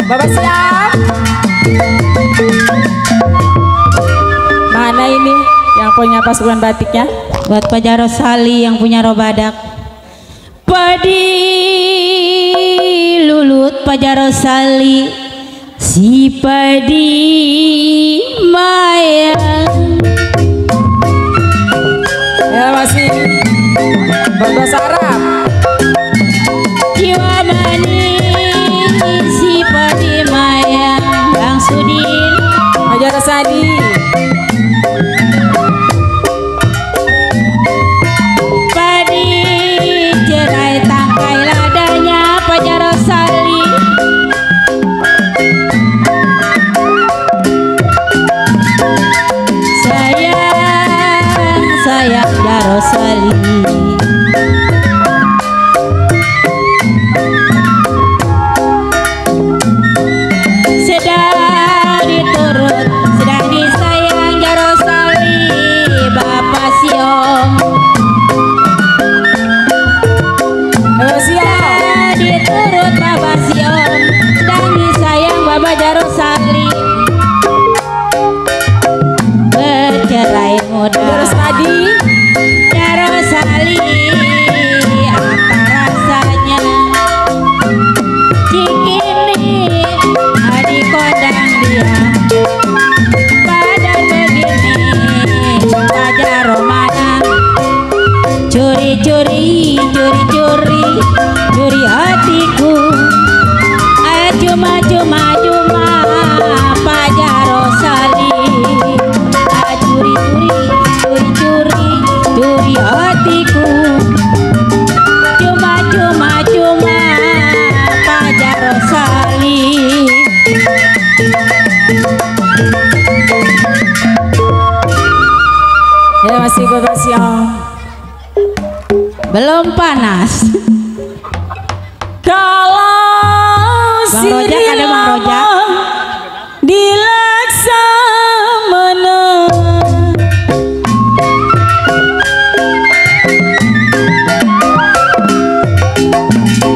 Bapak siap? Mana ini yang punya pasukan batiknya? Buat Pak Jarosali yang punya robadak. Padi lulut Pak Jarosali, si padi maya. Ya masih berbahasa Arab. Jiwa manis si padi maya, Bang Sudin Pak Jarosali. Padi cerai tangkai ladanya Pak Jarosali. Sayang Jarosali. Sedang diturut, sedang disayang Jarosali, Bapak Siom. Sedang diturut Bapak Siom, sedang disayang Bapak Jarosali. Bercerai muda Jarosali. Jarosali, apa rasanya cikini adik kodang dia badan begini Pak Jaromana curi-curi curi-curi curi hatiku cuma-cuma Pak Jarosali curi-curi curi-curi curi hatiku cuma Pak Jarosali. Ya masih Bapak siap. Belum panas. Kalau Bang Rojak ada Bang Rojak. Dilaksamana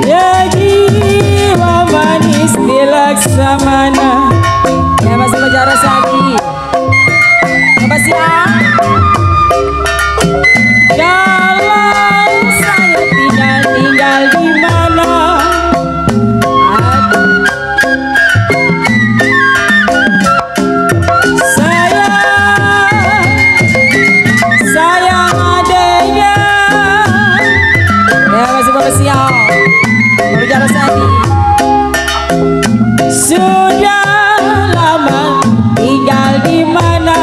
ya jiwa manis dilaksamana. Ya masih Pak Jarosali. Bapak siap? Kalau saya tinggal di mana, sayang adanya. Ya masih Bapak siap? Bapak Jarosali. Sudah lama tinggal di mana,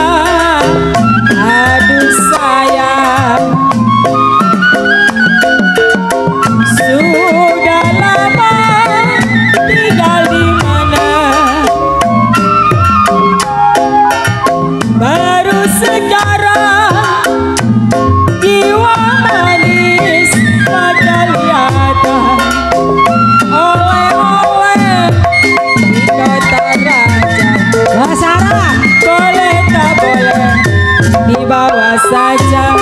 dibawa saja.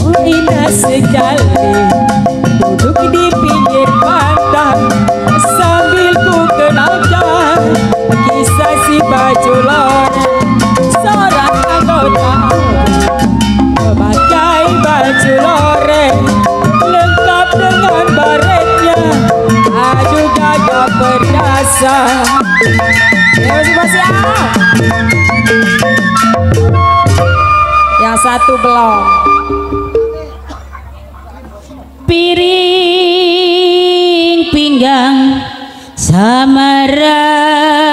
Oh indah sekali duduk di pinggir pantai sambil ku kenalkan kisah si baju loreng, seorang anggota memakai baju loreng lengkap dengan baretnya, adu gagah perkasa. Yang satu belum. Piring pinggang sama ratanya